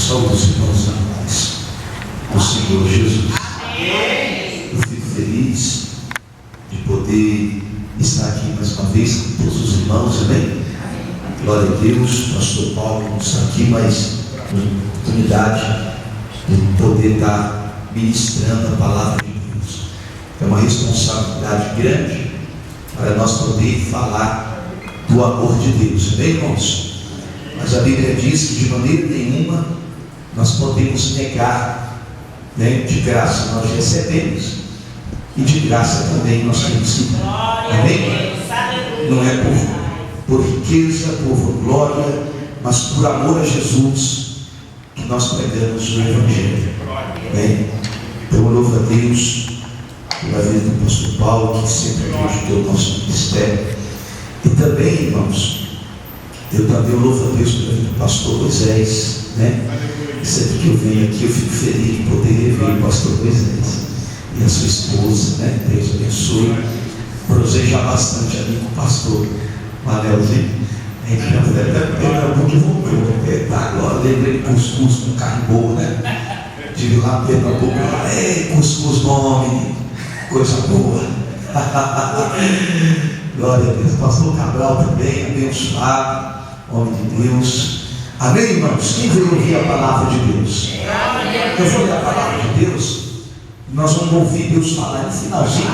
Saúde os irmãos na paz do Senhor Jesus. Eu fico feliz de poder estar aqui mais uma vez com todos os irmãos, amém? Glória a Deus. Pastor Paulo não está aqui, mas uma oportunidade de poder estar ministrando a palavra de Deus. É uma responsabilidade grande para nós poder falar do amor de Deus, amém, irmãos? Mas a Bíblia diz que de maneira nenhuma nós podemos negar, né? De graça nós recebemos e de graça também nós temos que dar, amém? Não é por riqueza, por glória, mas por amor a Jesus que nós pregamos o Evangelho, amém? Então eu louvo a Deus pela vida do pastor Paulo, que sempre ajudou o nosso ministério. E também, irmãos, eu louvo a Deus pela vida do pastor Moisés, né? Sempre que eu venho aqui eu fico feliz de poder rever o pastor Moisés e a sua esposa, né? Deus abençoe. Prosei já bastante ali com o pastor Manelzinho. A gente já foi até Pernambuco e voltou. Tá, agora lembrei de cuscuz com carne boa, né? Tive lá no Pernambuco, cuscuz nome, coisa boa. Glória a Deus. Pastor Cabral também, abençoado, homem de Deus. Amém, irmãos? Quem veio ouvir a palavra de Deus? Eu vou ler a palavra de Deus. Nós vamos ouvir Deus falar no finalzinho.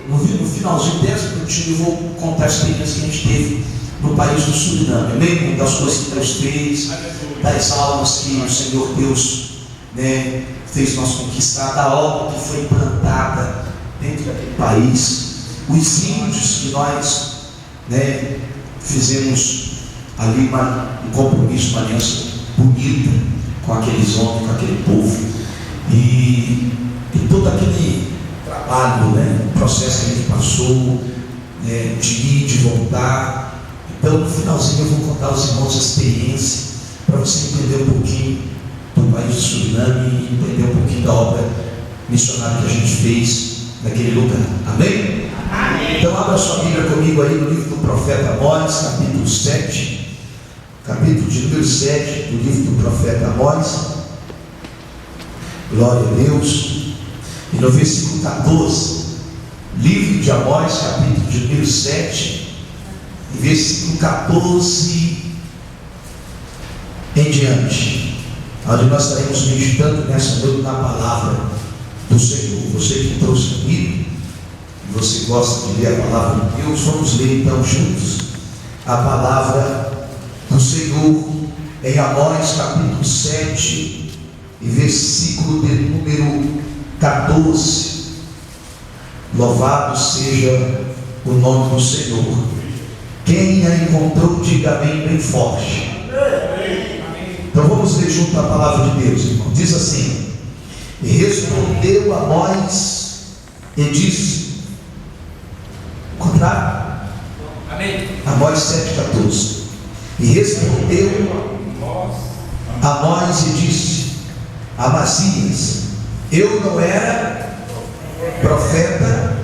No finalzinho, 10 minutinhos, eu vou contar a experiência que a gente teve no país do Suriname. Amém? Das coisas que Deus fez, das almas que o Senhor Deus, né, fez nós conquistar, da obra que foi implantada dentro daquele país, os índios que nós, né, fizemos ali um compromisso, uma aliança bonita com aqueles homens, com aquele povo, e todo aquele trabalho, né, o processo que a gente passou, né, de ir, de voltar. Então no finalzinho eu vou contar aos irmãos a experiência, para você entender um pouquinho do país do Suriname e entender um pouquinho da obra missionária que a gente fez naquele lugar, amém? Amém. Então abra sua Bíblia comigo aí no livro do profeta Amós, capítulo 7, capítulo de número 7 do livro do profeta Amós. Glória a Deus. E no versículo 14, livro de Amós, capítulo de número 7, e versículo 14 em diante, onde nós estaremos meditando nessa noite na palavra do Senhor. Você que trouxe a Bíblia, você gosta de ler a palavra de Deus, vamos ler então juntos a palavra do Senhor em Amós capítulo 7 e versículo de número 14. Louvado seja o nome do Senhor. Quem a encontrou, diga amém bem forte. Então vamos ler junto a palavra de Deus, irmão. Diz assim: e respondeu Amós e disse, contrário? Amém. Amós 7,14. E respondeu Amós e disse: Amazias, eu não era profeta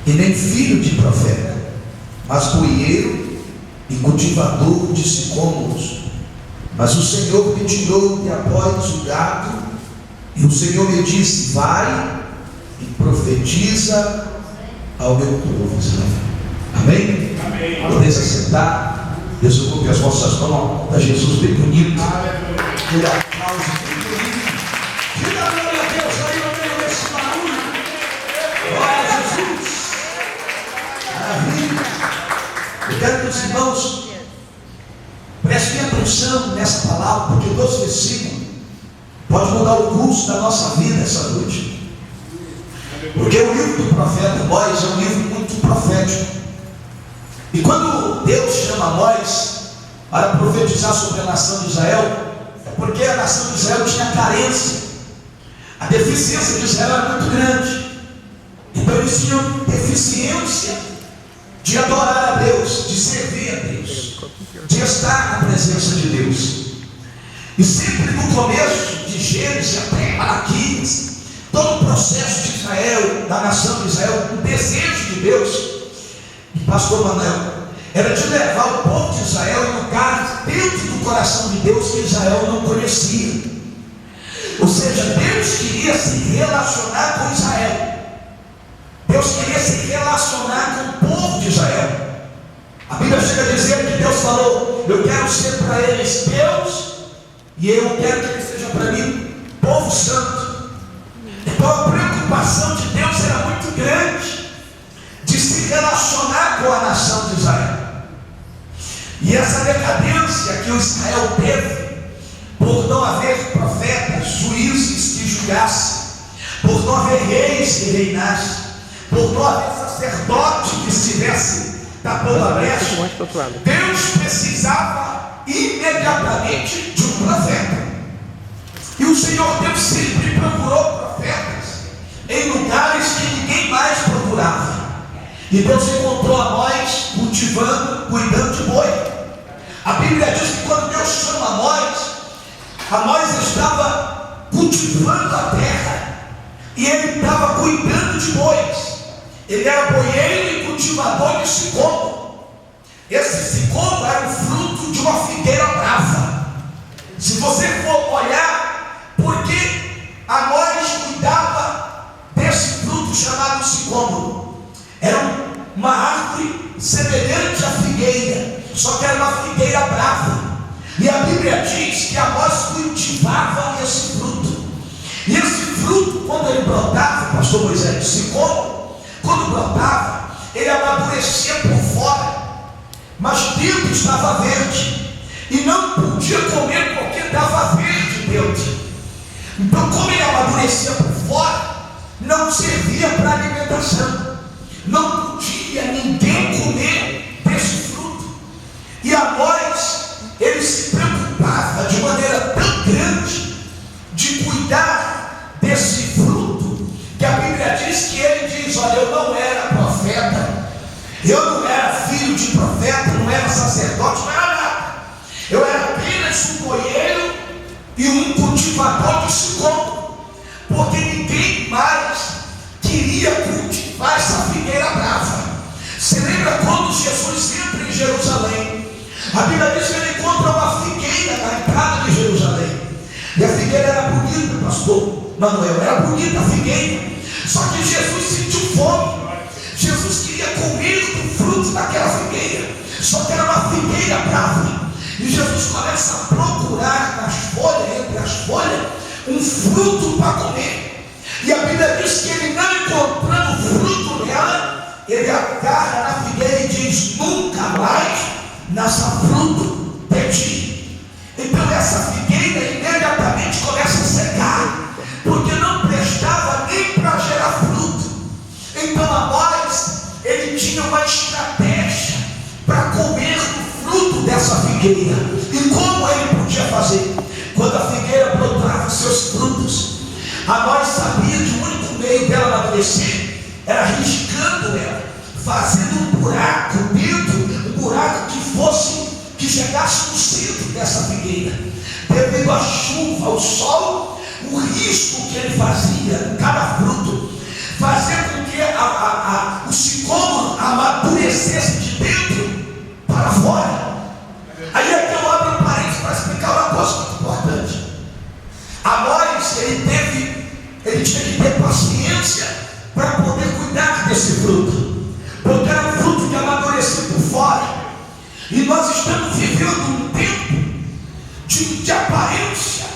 e nem filho de profeta, mas boieiro e cultivador de sicômoros. Mas o Senhor me tirou de após o gado, e o Senhor me disse: vai e profetiza ao meu povo Israel. Amém? Amém. Podeis assentar. Deus ocupe as vossas mãos, a Jesus bem bonito. Diga aplauso bem bonito. Diga glória a Deus aí no meio desse barulho. Glória a Jesus. Maravilha. Eu quero que os irmãos prestem atenção nessa palavra, porque 12 versículos pode mudar o curso da nossa vida essa noite. Porque o livro do profeta Amós é um livro muito profético. E quando Deus chama Amós para profetizar sobre a nação de Israel, é porque a nação de Israel tinha carência. A deficiência de Israel era muito grande. Então eles tinham deficiência de adorar a Deus, de servir a Deus, de estar na presença de Deus. E sempre no começo de Gênesis até Malaquias, todo o processo de Israel, da nação de Israel, o desejo de Deus, pastor Manuel, era de levar o povo de Israel em lugares dentro do coração de Deus que Israel não conhecia. seja, Deus queria se relacionar com Israel. Deus queria se relacionar com o povo de Israel. A Bíblia chega a dizer que Deus falou: eu quero ser para eles Deus, e eu quero que eles sejam para mim povo santo. Então a preocupação de Deus era muito grande de se relacionar com a nação de Israel. E essa decadência que o Israel teve, por não haver profetas, juízes que julgassem, por não haver reis que reinassem, por não haver sacerdote que estivesse tapando a brecha, Deus precisava imediatamente de um profeta. E o Senhor Deus sempre procurou profetas em lugares que ninguém mais procurava. E Deus encontrou Amós cultivando, cuidando de boi. A Bíblia diz que quando Deus chama Amós estava cultivando a terra, e ele estava cuidando de bois. Ele era boieiro e cultivador de sicômoro. Esse sicômoro era o fruto de uma figueira brava. Se você for olhar, porque Amós cuidava desse fruto chamado sicômoro, era uma árvore semelhante à figueira, só que era uma figueira brava. E a Bíblia diz que Amós cultivava esse fruto. E esse fruto, quando ele brotava, pastor Moisés, sicômoro, quando brotava, ele amadurecia por fora, mas dentro estava verde, e não podia comer porque estava verde dentro. Então, como ele amadurecia por fora, não servia para alimentação, não podia ninguém comer desse fruto. E Amós, ele se preocupava de maneira tão grande de cuidar desse fruto, que a Bíblia diz que ele diz: olha, eu não era profeta, eu não era filho de profeta, não era sacerdote, não era nada. Eu era apenas um boieiro e um cultivador de sicômoro, porque ninguém mais queria cultivar essa figueira brava. Você lembra quando Jesus entra em Jerusalém? A Bíblia diz que ele encontra uma figueira na entrada de Jerusalém. E a figueira era bonita, pastor Manuel, era bonita a figueira. Só que Jesus sentiu fome. Jesus queria comer do fruto daquela figueira, só que era uma figueira brava. E Jesus começa a procurar nas folhas, entre as folhas, um fruto para comer. E a Bíblia diz que ele, não encontrando fruto nela, ele agarra na figueira e diz: nunca mais nasça fruto de ti. Então essa figueira imediatamente começa a secar, porque não prestava nem para gerar fruto. Então Amós, ele tinha uma estratégia para comer do fruto dessa figueira. E como ele podia fazer? Quando a figueira brotava seus frutos, Amós sabia que o único meio dela amadurecer era riscando ela, fazendo um buraco dentro, um buraco que chegasse no centro dessa figueira. Devido à chuva, ao sol, o risco que ele fazia em cada fruto fazia com que o sicômoro amadurecesse de dentro para fora. Aí é que eu abro um parênteses para explicar uma coisa muito importante. Amós, ele tinha que ter paciência para poder cuidar desse fruto, porque era um fruto que amadurecia por fora. E nós estamos vivendo um tempo de aparência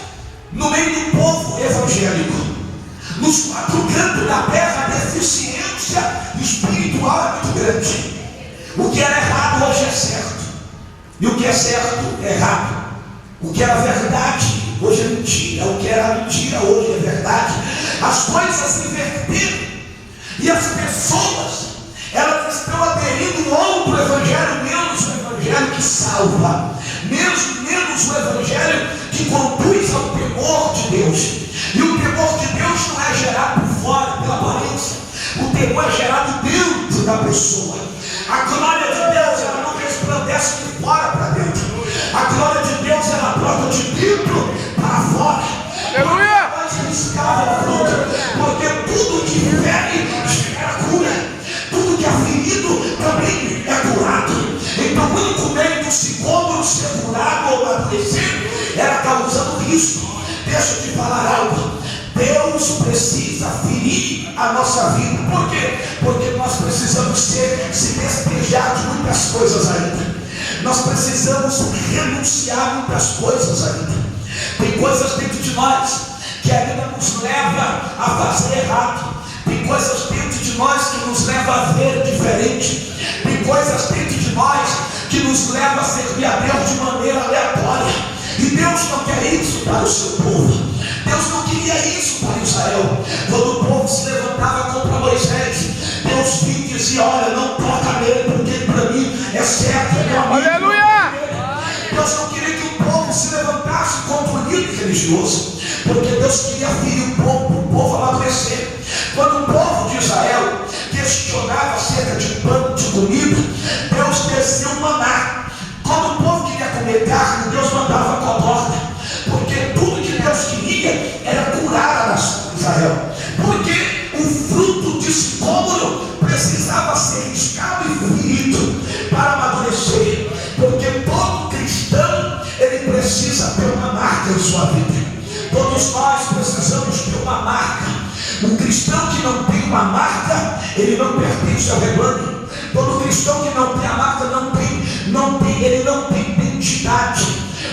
no meio do povo evangélico. Nos 4 cantos da terra, a deficiência espiritual é muito grande. O que era errado hoje é certo, e o que é certo é errado. O que era verdade hoje é mentira, o que era mentira hoje é verdade. As coisas se inverteram, e as pessoas, elas estão aderindo a outro evangelho, menos o evangelho que salva, menos o evangelho que conduz ao temor de Deus. E o temor de Deus não é gerado por fora, pela aparência. O temor é gerado dentro da pessoa. A glória de Deus, ela não resplandece de fora para dentro. A glória de Deus, ela brota de dentro para fora. Aleluia! Porque tudo que fere gera cura. Tudo que é ferido também é curado. Então o único meio do sicômoro ser curado ou amadurecer era causando risco. deixa de falar algo. Deus precisa ferir a nossa vida. Por quê? Porque nós precisamos se despejar de muitas coisas ainda. Nós precisamos renunciar a muitas coisas ainda. Tem coisas dentro de nós que ainda nos leva a fazer errado. Tem coisas dentro de nós que nos leva a ver diferente. Tem coisas dentro de nós que nos leva a servir a Deus de maneira aleatória. E Deus não quer isso para o seu povo. Deus não queria isso para Israel. Quando o povo se levantava contra Moisés, Deus vinha e dizia: olha, não toca nele, porque para mim é certo, é meu amigo. Aleluia! Deus não queria que o povo se levantasse contra o líder religioso, porque Deus queria ferir o povo amadurecer. Quando o povo de Israel questionava acerca de pão, de comida, Deus desceu o maná. Quando o povo queria comer carne, Deus mandava codorna, porque tudo que Deus queria era curar a nação de Israel. Porque o fruto de sicômoro precisava ser riscado e ferido para amadurecer. Porque todo cristão, ele precisa ter uma marca em sua vida. Todos nós precisamos ter uma marca. Um cristão que não tem uma marca, ele não pertence ao rebanho. Todo cristão que não tem a marca, ele não tem identidade.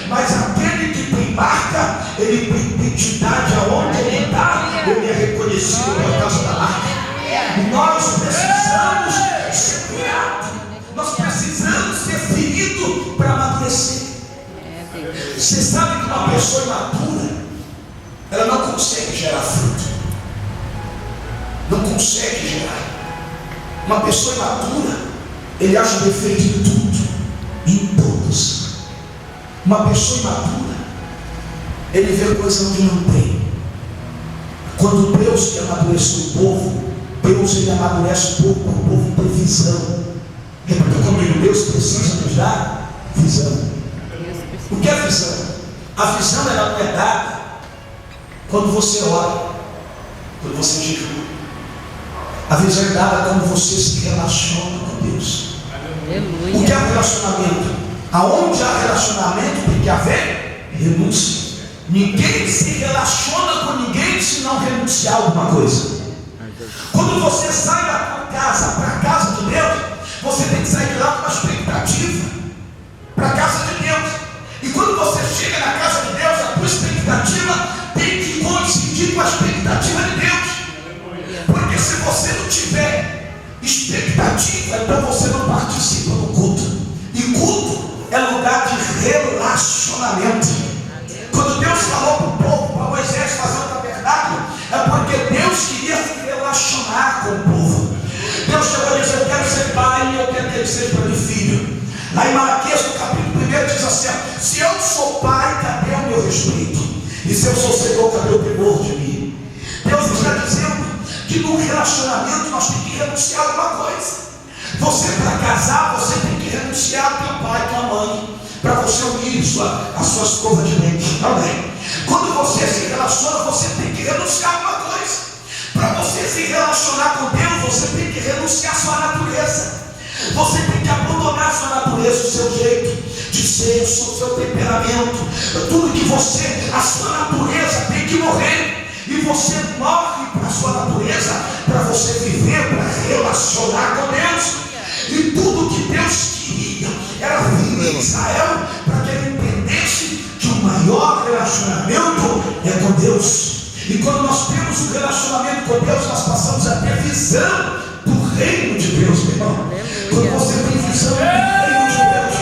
Mas aquele que tem marca, ele tem identidade. Aonde ele está, ele é reconhecido por causa da marca. Nós precisamos ser curados. Nós precisamos ser feridos para amadurecer. Você sabe que uma pessoa imatura, ela não consegue gerar fruto. Não consegue gerar. Uma pessoa imatura, ele acha defeito em tudo, em todos. Uma pessoa imatura, ele vê coisa onde não tem. Quando Deus quer amadurecer o povo, Deus ele amadurece o povo para o povo ter visão. Repita comigo: Deus precisa nos dar visão. O que é visão? A visão ela não é dada quando você ora, quando você jejua. A visão é dada quando você se relaciona com Deus. Aleluia. O que é relacionamento? Aonde há relacionamento tem que haver renúncia. Ninguém se relaciona com ninguém se não renunciar a alguma coisa. Quando você sai da tua casa para a casa de Deus, você tem que sair de lá com uma expectativa para a casa de Deus. E quando você chega na casa de Deus, a tua expectativa tem que coincidir com a expectativa de Deus. Porque se você não tiver expectativa, então você não participa do culto. E culto é lugar de relacionamento. Quando Deus falou para o povo, para Moisés fazer o tabernáculo, é porque Deus queria se relacionar com o povo. Deus chegou e disse: eu quero ser pai e eu quero que ele seja para mim filho. Lá em Malaquias, no capítulo 1, diz assim: se eu sou pai, cadê o meu respeito? E se eu sou Senhor, cadê o temor de mim? Deus está dizendo que no relacionamento nós temos que renunciar a alguma coisa. Você, para casar, você tem que renunciar ao teu pai, tua mãe, para você unir a sua escova de dente. Amém? Quando você se relaciona, você tem que renunciar a alguma coisa. Para você se relacionar com Deus, você tem que renunciar a sua natureza. Você tem que abandonar a sua natureza, o seu jeito de ser, o seu temperamento, tudo que você, a sua natureza tem que morrer. E você morre para a sua natureza, para você viver, para relacionar com Deus. E tudo que Deus queria era vir em Israel, para que ele entendesse que o maior relacionamento é com Deus. E quando nós temos um relacionamento com Deus, nós passamos a ter visão do reino de Deus, meu irmão. Quando você tem visão do reino de Deus,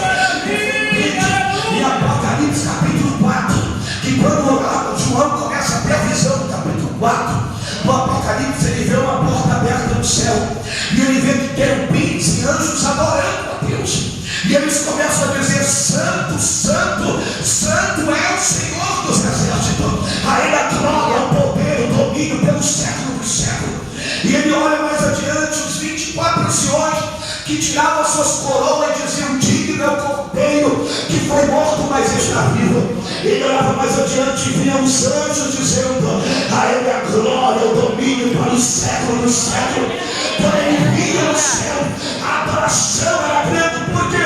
em Apocalipse capítulo 4, que quando João começa a ter a visão do capítulo 4 do Apocalipse, ele vê uma porta aberta no céu, e ele vê que querubins e anjos adorando a Deus, e eles começam a dizer: santo, santo, santo é o Senhor dos exércitos, a ele a glória, o poder, o domínio pelo século dos séculos. E ele olha mais adiante os 24 anciões que tiravam as suas coroas e diziam: digno é o cordeiro que foi morto, mas está vivo. Ele olhava mais adiante e via os anjos dizendo: a ele a glória, o domínio para o século dos séculos. Quando ele via no céu, a adoração era grande. Por quê?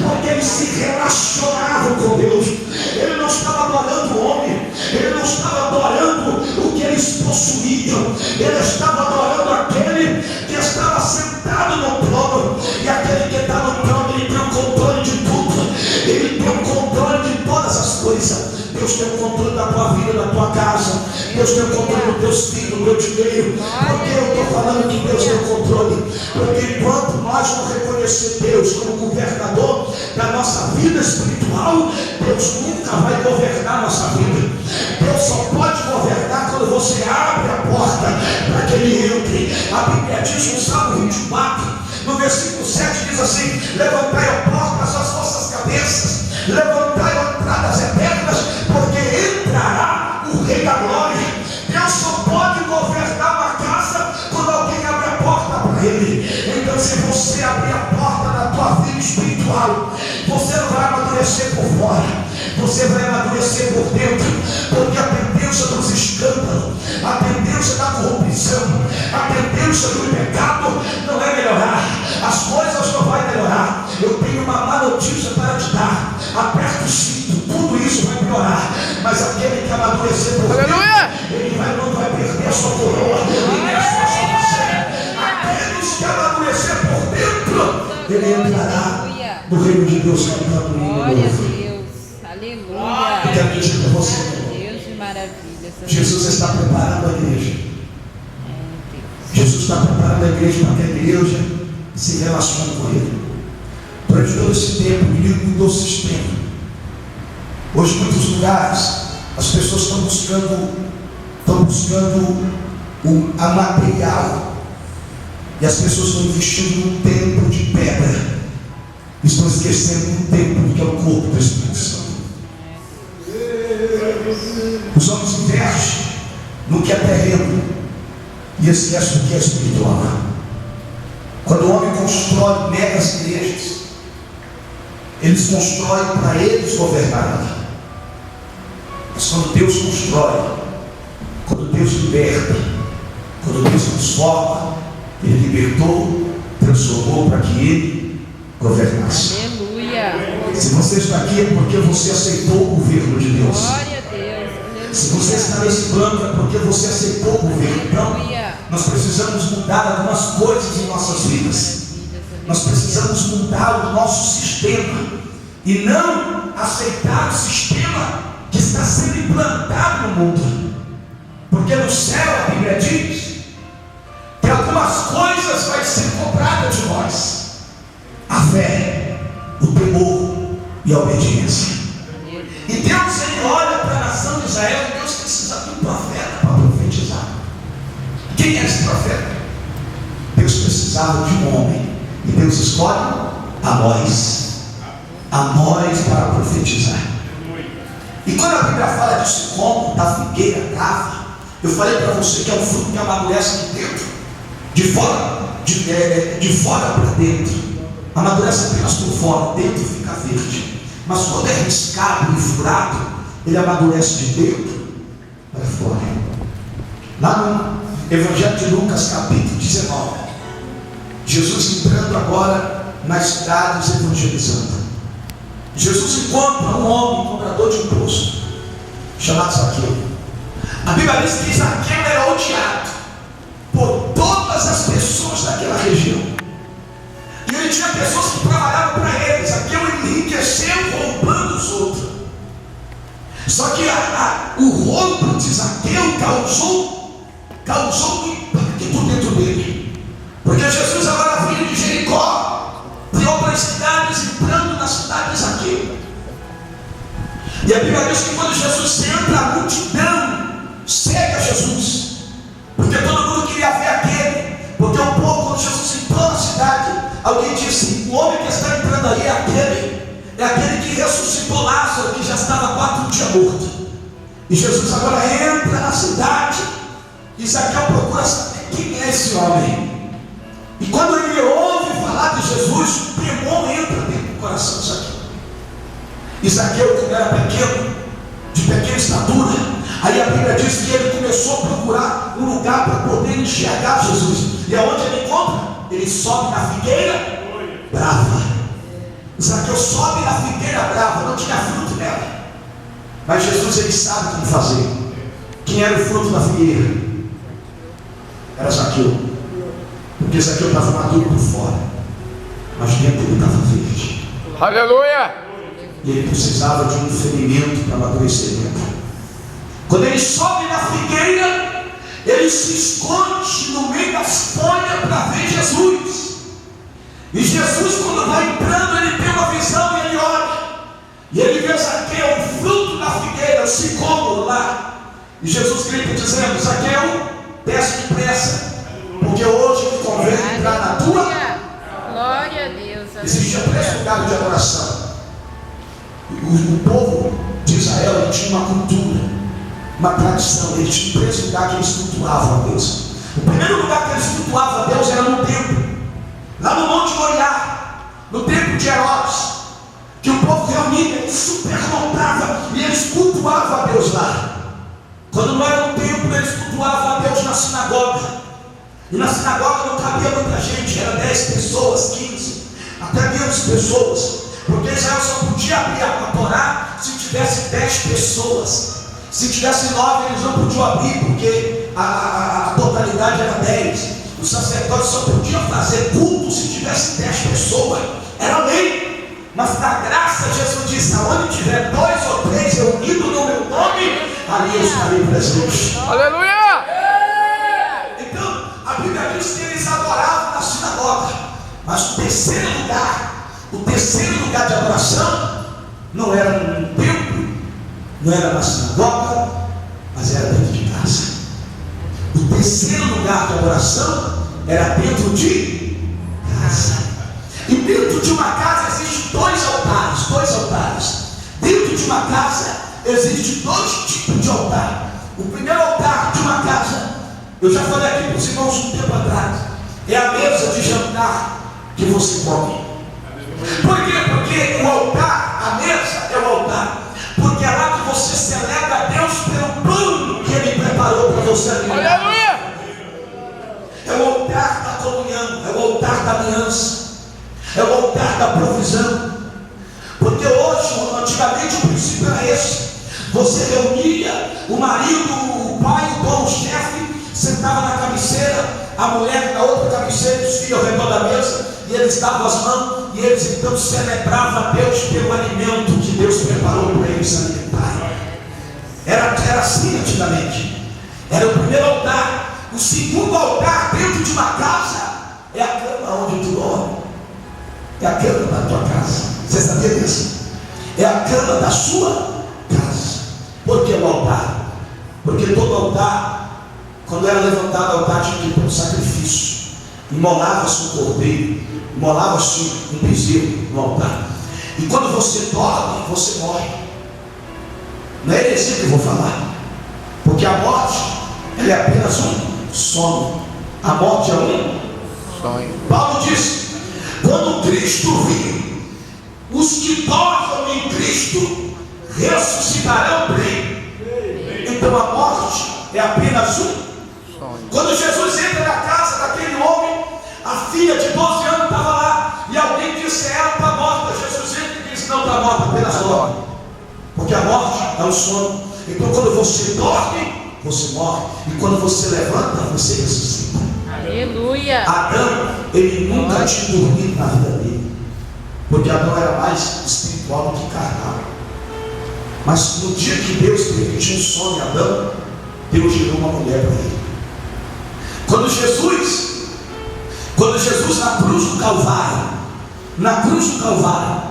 Porque ele se relacionava com Deus. Ele não estava adorando o homem, ele não estava adorando o que eles possuíam. Ele estava adorando aquele que estava sentado no trono. E aquele que está no trono, ele tem o controle de tudo. Ele tem o controle de todas as coisas. Deus tem o controle da tua vida, da tua casa. Deus tem o controle dos teus filhos, do teu dinheiro. Por que eu estou falando que Deus tem o controle? Porque enquanto nós não reconhecer Deus como governador da nossa vida espiritual, Deus nunca vai governar a nossa vida. Deus só pode governar quando você abre a porta para que Ele entre. A Bíblia diz no Salmo 24, no versículo 7, diz assim: levantai a porta as vossas cabeças, levantai a entradas eternas, porque entrará o Rei da Glória. Deus só pode governar uma casa quando alguém abre a porta para Ele. Então, se você abrir a porta da tua vida espiritual, você não vai amadurecer por fora, você vai amadurecer por dentro. Porque a tendência dos escândalos, a tendência da corrupção, a tendência do pecado não vai melhorar. As coisas não vão melhorar. Eu tenho uma má notícia para te dar: aperta o cinto, tudo isso vai piorar. Mas aquele que amadurecer por dentro, ele não vai perder a sua coroa, nem a sua salvação. Aqueles que amadurecer por dentro, ele entrará no reino de Deus cantando um hino novo. Glória a Deus, aleluia. Eu quero dizer para você, Deus de maravilha. Jesus está preparando a igreja. Jesus está preparando a igreja para que a igreja se relacione com Ele. Durante todo esse tempo, o inimigo mudou o sistema. Hoje, em muitos lugares, as pessoas estão buscando a material. E as pessoas estão investindo num templo de pedra. Estão esquecendo um templo que é o corpo do Espírito Santo. Os homens investem no que é terreno e esquecem do que é espiritual. Quando o homem constrói megas igrejas, eles constroem para eles governarem. Mas quando Deus constrói, quando Deus liberta, quando Deus transforma, Ele libertou, transformou para que Ele governasse. Aleluia. Se você está aqui é porque você aceitou o governo de Deus. Glória a Deus. Se você está nesse banco é porque você aceitou o governo. Então, nós precisamos mudar algumas coisas em nossas vidas. Nós precisamos mudar o nosso sistema e não aceitar o sistema que está sendo implantado no mundo. Porque no céu a Bíblia diz que algumas coisas vai ser cobradas de nós: a fé, o temor e a obediência. E Deus, Ele olha para a nação de Israel e Deus precisa de um profeta para profetizar. Quem é esse profeta? Deus precisava de um homem e Deus escolhe a nós para profetizar. E quando a Bíblia fala disso, como da figueira brava, eu falei para você que é um fruto que amadurece de dentro, de fora para dentro. Amadurece apenas por fora, dentro fica verde. Mas quando é riscado e furado, ele amadurece de dentro para fora. Lá no Evangelho de Lucas, capítulo 19, Jesus entrando agora nas cidades evangelizando. Jesus encontra um homem, cobrador de imposto, chamado Zaqueu. A Bíblia diz que Zaqueu era odiado por todas as pessoas daquela região. E ele tinha pessoas que trabalhavam para ele. Zaqueu enriqueceu roubando os outros. Só que o roubo de Zaqueu causou um impacto dentro dele. Porque Jesus agora vindo de Jericó, de outras cidades, entrando na cidade de Zaqueu. E a Bíblia diz que quando Jesus entra, a multidão segue a Jesus. Porque todo mundo queria ver aquele. Porque o povo, quando Jesus entrou na cidade, alguém disse: o homem que está entrando aí é aquele que ressuscitou Lázaro, que já estava 4 dias morto. E Jesus agora entra na cidade, e Zaqueu procura saber quem é esse homem. E quando ele ouve falar de Jesus, o temor entra dentro do coração de Zaqueu. E Zaqueu, como era pequeno, de pequena estatura, aí a Bíblia diz que ele começou a procurar um lugar para poder enxergar Jesus. E aonde ele encontra? Ele sobe na figueira brava. Zaqueu sobe na figueira brava, não tinha fruto nela. Mas Jesus, ele sabe como fazer. Quem era o fruto da figueira? Era Zaqueu. Porque Zaqueu estava maduro por fora, mas dentro ele estava verde. Aleluia! E ele precisava de um ferimento para amadurecer dentro. Quando ele sobe na figueira, ele se esconde no meio das folhas para ver Jesus. E Jesus, quando vai entrando, ele tem uma visão e ele olha. E ele vê Zaqueu, o fruto da figueira, o sicômoro lá. E Jesus grita dizendo: Zaqueu, desce depressa, porque hoje me convém entrar na tua. Glória a Deus. Existia 3 lugares de adoração. O povo de Israel, ele tinha uma cultura, uma tradição. Eles tinham 3 lugares que eles cultuavam a Deus. O primeiro lugar que eles cultuavam a Deus era no templo, lá no Monte Moriá, no templo de Herodes, que o povo reunia, ele superlotava e eles cultuavam a Deus lá. Quando não era no templo, eles cultuavam a Deus na sinagoga. E na sinagoga não cabia muita gente, era 10 pessoas, 15, até menos pessoas, porque Israel só podia abrir a Torá se tivesse 10 pessoas. Se tivesse 9, eles não podiam abrir, porque a totalidade era 10. Os sacerdotes só podiam fazer culto se tivesse 10 pessoas. Era lei. Mas na graça, Jesus disse: aonde tiver 2 ou 3 reunidos no meu nome, ali eu estarei presente. Aleluia! Então, a Bíblia diz que eles adoravam na sinagoga. Mas o terceiro lugar de adoração não era no templo, não era na sinagoga, mas era dentro de casa. O terceiro lugar de adoração era dentro de casa. E dentro de uma casa existem 2 altares. Dentro de uma casa existem 2 tipos de altar. O primeiro altar de uma casa, eu já falei aqui para os irmãos um tempo atrás, é a mesa de jantar que você come. Por quê? Porque o altar, a mesa é o altar, porque é lá que você celebra a Deus pelo plano que Ele preparou para você alimentar. Aleluia! É o altar da comunhão, é o altar da aliança, é o altar da provisão. Porque hoje, antigamente, o princípio era esse: você reunia o marido, o pai, o dono, o chefe, sentava na cabeceira, a mulher na outra cabeceira e os filhos ao redor da mesa, e eles davam as mãos, e eles então celebravam a Deus pelo alimento que Deus preparou para eles se alimentarem. Era assim antigamente. Era o primeiro altar. O segundo altar dentro de uma casa é a cama onde tu dorme. É a cama da tua casa. Você sabia disso? É a cama da sua casa. Por que o altar? Porque todo altar, quando era levantado o altar, tinha que ter um sacrifício. Imolava-se um cordeiro, imolava-se um bezerro no altar. E quando você dorme, você morre. Não é heresia que eu vou falar, porque a morte, ela é apenas um sono. A morte é um Sonho. Paulo diz: quando Cristo vir, os que dormem em Cristo ressuscitarão bem. Então a morte é apenas um Sonho. Quando Jesus entra na casa daquele homem, a filha de 12 anos estava lá, e alguém disse: ela está morta. Jesus entra e diz: não está morta, apenas dorme. Porque a morte é um sono. Então quando você dorme, você morre. E quando você levanta, você ressuscita. Aleluia. Adão, ele nunca tinha dormido na vida dele, porque Adão era mais espiritual do que carnal. Mas no dia que Deus permitiu um sono em Adão, Deus gerou uma mulher para ele. Quando Jesus na cruz do Calvário,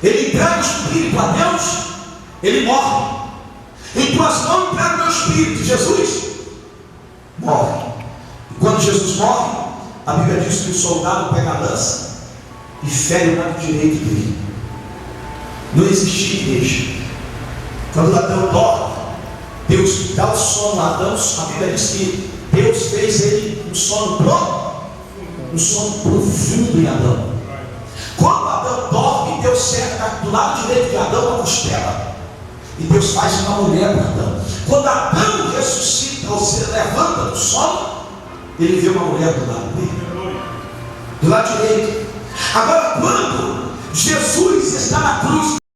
ele entrega o Espírito a Deus, ele morre. Em tuas mãos entrega o meu Espírito. Jesus morre. E quando Jesus morre, a Bíblia diz que o soldado pega a lança e fere o lado direito dele. Não existia igreja. Quando Adão dorme, Deus dá o sono a Adão. A Bíblia diz que Deus fez ele um sono profundo em Adão. Quando Adão dorme, Deus cerca do lado direito de Adão uma costela, e Deus faz uma mulher para Adão. Quando Adão ressuscita, ou se levanta do sono, ele vê uma mulher do lado dele, do lado direito. Agora, quando Jesus está na cruz,